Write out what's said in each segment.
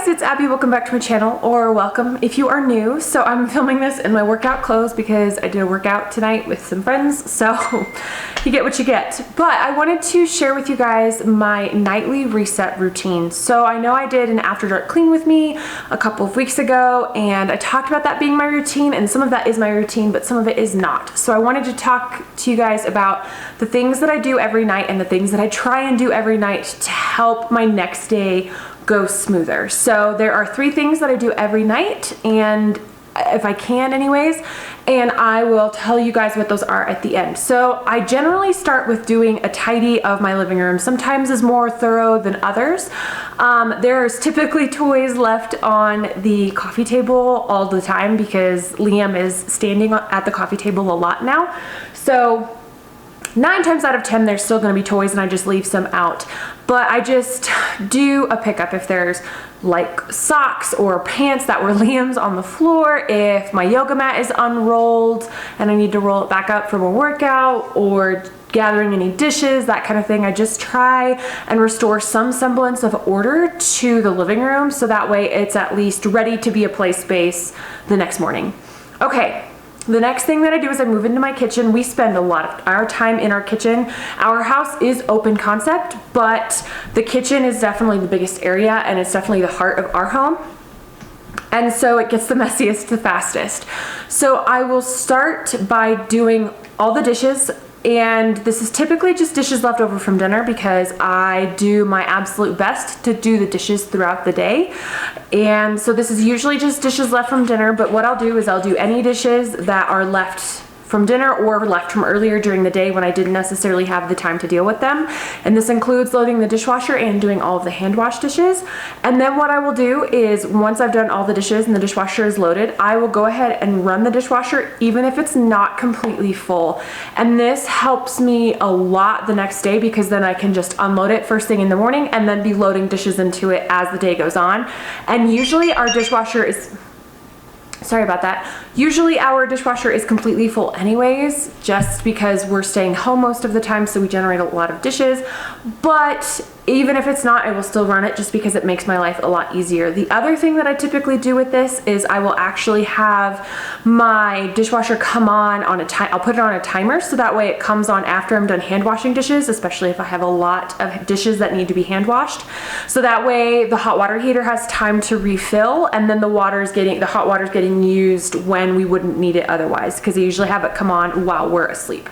guys, it's Abby. Welcome back to my channel, or welcome if you are new. So I'm filming this in my workout clothes because I did a workout tonight with some friends, so you get what you get. But I wanted to share with you guys my nightly reset routine. So I know I did an after dark clean with me a couple of weeks ago, and I talked about that being my routine, and some of that is my routine, but some of it is not. So I wanted to talk to you guys about the things that I do every night and the things that I try and do every night to help my next day go smoother. So there are 3 things that I do every night, and if I can anyways, and I will tell you guys what those are at the end. So I generally start with doing a tidy of my living room. Sometimes is more thorough than others. There's typically toys left on the coffee table all the time because Liam is standing at the coffee table a lot now. So 9 times out of 10 there's still going to be toys, and I just leave some out. But I just do a pickup if there's like socks or pants that were Liam's on the floor, if my yoga mat is unrolled and I need to roll it back up from a workout, or gathering any dishes, that kind of thing. I just try and restore some semblance of order to the living room so that way it's at least ready to be a play space the next morning. Okay. The next thing that I do is I move into my kitchen. We spend a lot of our time in our kitchen. Our house is open concept, but the kitchen is definitely the biggest area, and it's definitely the heart of our home. And so it gets the messiest the fastest. So I will start by doing all the dishes. And this is typically just dishes left over from dinner because I do my absolute best to do the dishes throughout the day. And so this is usually just dishes left from dinner, but what I'll do is I'll do any dishes that are left from dinner or left from earlier during the day when I didn't necessarily have the time to deal with them. And this includes loading the dishwasher and doing all of the hand wash dishes. And then what I will do is once I've done all the dishes and the dishwasher is loaded, I will go ahead and run the dishwasher even if it's not completely full. And this helps me a lot the next day because then I can just unload it first thing in the morning and then be loading dishes into it as the day goes on. And usually our dishwasher is Sorry about that. Usually our dishwasher is completely full anyways, just because we're staying home most of the time, so we generate a lot of dishes. But even if it's not, I will still run it just because it makes my life a lot easier. The other thing that I typically do with this is I will actually have my dishwasher come on a I'll put it on a timer so that way it comes on after I'm done hand washing dishes, especially if I have a lot of dishes that need to be hand washed. So that way the hot water heater has time to refill, and then the hot water is getting used when we wouldn't need it otherwise, because I usually have it come on while we're asleep.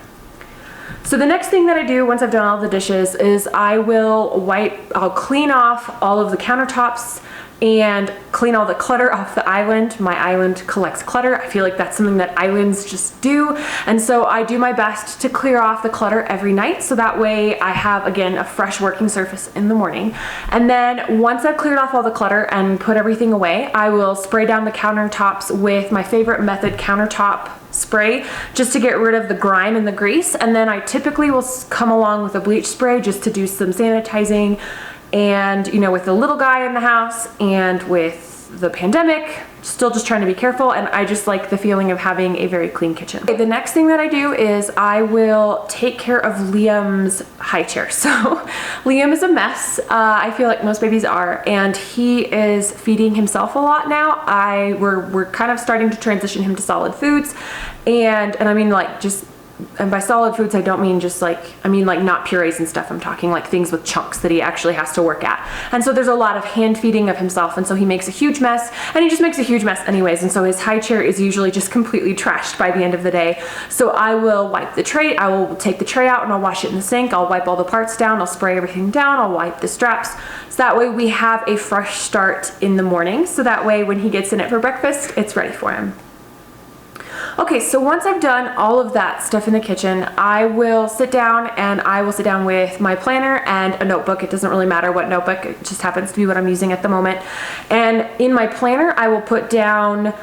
So the next thing that I do once I've done all the dishes is I'll clean off all of the countertops and clean all the clutter off the island. My island collects clutter. I feel like that's something that islands just do. And so I do my best to clear off the clutter every night so that way I have, again, a fresh working surface in the morning. And then once I've cleared off all the clutter and put everything away, I will spray down the countertops with my favorite method, countertop spray, just to get rid of the grime and the grease. And then I typically will come along with a bleach spray just to do some sanitizing. And you know, with the little guy in the house and with the pandemic, still just trying to be careful, and I just like the feeling of having a very clean kitchen. Okay, the next thing that I do is I will take care of Liam's high chair. So Liam is a mess. I feel like most babies are, and he is feeding himself a lot now. We're kind of starting to transition him to solid foods, and I mean like and by solid foods, I don't mean just I mean not purees and stuff. I'm talking like things with chunks that he actually has to work at. And so there's a lot of hand feeding of himself, and so he makes a huge mess, and he just makes a huge mess anyways. And so his high chair is usually just completely trashed by the end of the day. So I will wipe the tray. I will take the tray out and I'll wash it in the sink. I'll wipe all the parts down. I'll spray everything down. I'll wipe the straps. So that way we have a fresh start in the morning. So that way when he gets in it for breakfast, it's ready for him. Okay, so once I've done all of that stuff in the kitchen, I will sit down with my planner and a notebook. It doesn't really matter what notebook, it just happens to be what I'm using at the moment. And in my planner, I will put down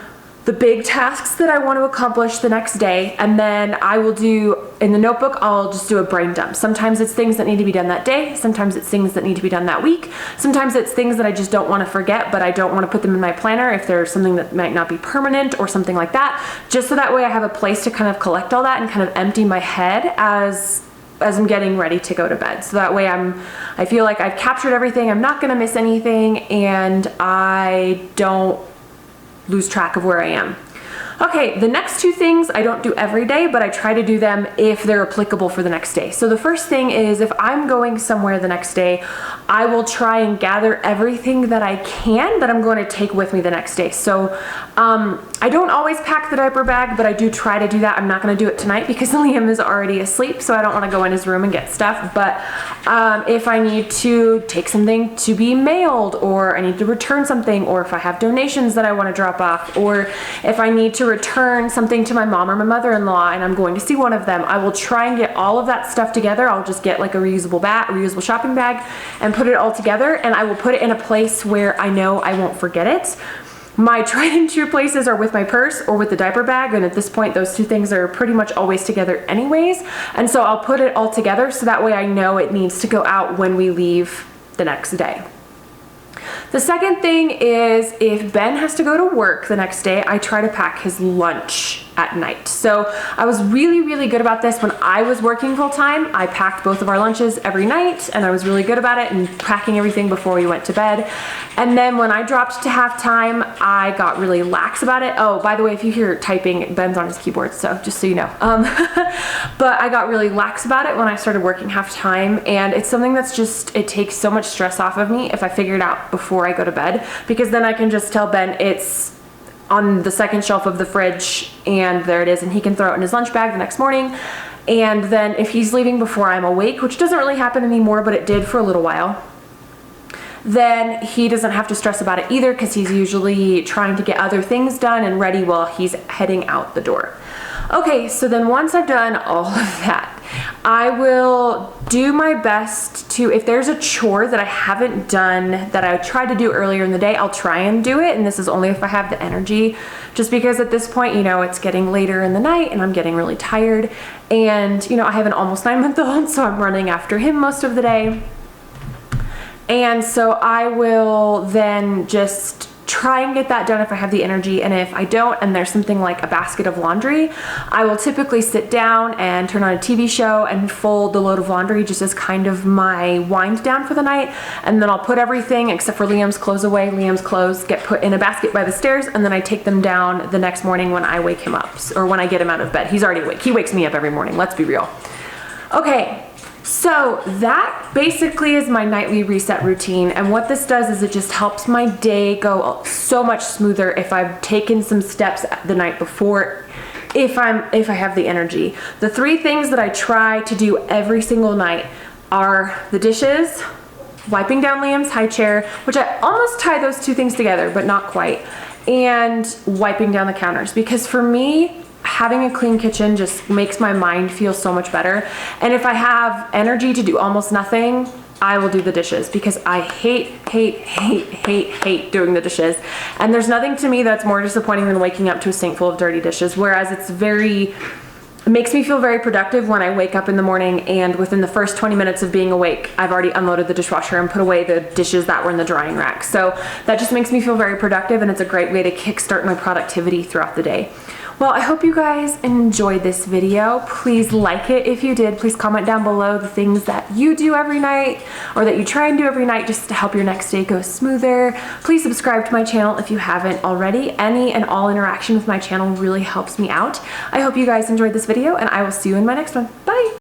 the big tasks that I want to accomplish the next day, and then I will do, in the notebook, I'll just do a brain dump. Sometimes it's things that need to be done that day, sometimes it's things that need to be done that week, sometimes it's things that I just don't want to forget, but I don't want to put them in my planner if there's something that might not be permanent or something like that, just so that way I have a place to kind of collect all that and kind of empty my head as as I'm getting ready to go to bed. So that way I feel like I've captured everything, I'm not gonna miss anything, and I don't lose track of where I am. Okay, the next two things I don't do every day, but I try to do them if they're applicable for the next day. So the first thing is, if I'm going somewhere the next day, I will try and gather everything that I can that I'm going to take with me the next day. So I don't always pack the diaper bag, but I do try to do that. I'm not going to do it tonight because Liam is already asleep, so I don't want to go in his room and get stuff. But if I need to take something to be mailed, or I need to return something, or if I have donations that I want to drop off, or if I need to return something to my mom or my mother-in-law and I'm going to see one of them, I will try and get all of that stuff together. I'll just get like a reusable shopping bag and put it all together, and I will put it in a place where I know I won't forget it. My tried and true places are with my purse or with the diaper bag, and at this point those two things are pretty much always together anyways, and so I'll put it all together so that way I know it needs to go out when we leave the next day. The second thing is, if Ben has to go to work the next day, I try to pack his lunch at night. So I was really good about this when I was working full time. I packed both of our lunches every night, and I was really good about it and packing everything before we went to bed. And then when I dropped to halftime, I got really lax about it. Oh, by the way, if you hear typing, Ben's on his keyboard, so just so you know. But I got really lax about it when I started working halftime, and it's something that's just, it takes so much stress off of me if I figure it out before I go to bed, because then I can just tell Ben it's on the second shelf of the fridge and there it is, and he can throw it in his lunch bag the next morning. And then if he's leaving before I'm awake, which doesn't really happen anymore, but it did for a little while, then he doesn't have to stress about it either, because he's usually trying to get other things done and ready while he's heading out the door. Okay, so then once I've done all of that, I will do my best to, if there's a chore that I haven't done that I tried to do earlier in the day, I'll try and do it, and this is only if I have the energy, just because at this point, you know, it's getting later in the night and I'm getting really tired, and you know, I have an almost 9-month-old, so I'm running after him most of the day. And so I will then just try and get that done if I have the energy, and if I don't, and there's something like a basket of laundry, I will typically sit down and turn on a TV show and fold the load of laundry just as kind of my wind down for the night, and then I'll put everything except for Liam's clothes away. Liam's clothes get put in a basket by the stairs, and then I take them down the next morning when I wake him up, or when I get him out of bed. He's already awake. He wakes me up every morning, let's be real. Okay. So that basically is my nightly reset routine, and what this does is it just helps my day go so much smoother if I've taken some steps the night before, if I have the energy. The three things that I try to do every single night are the dishes, wiping down Liam's high chair, which I almost tie those two things together, but not quite, and wiping down the counters, because for me, having a clean kitchen just makes my mind feel so much better. And if I have energy to do almost nothing, I will do the dishes, because I hate doing the dishes. And there's nothing to me that's more disappointing than waking up to a sink full of dirty dishes, whereas it makes me feel very productive when I wake up in the morning and within the first 20 minutes of being awake, I've already unloaded the dishwasher and put away the dishes that were in the drying rack. So that just makes me feel very productive, and it's a great way to kickstart my productivity throughout the day. Well, I hope you guys enjoyed this video. Please like it if you did. Please comment down below the things that you do every night, or that you try and do every night just to help your next day go smoother. Please subscribe to my channel if you haven't already. Any and all interaction with my channel really helps me out. I hope you guys enjoyed this video, and I will see you in my next one. Bye!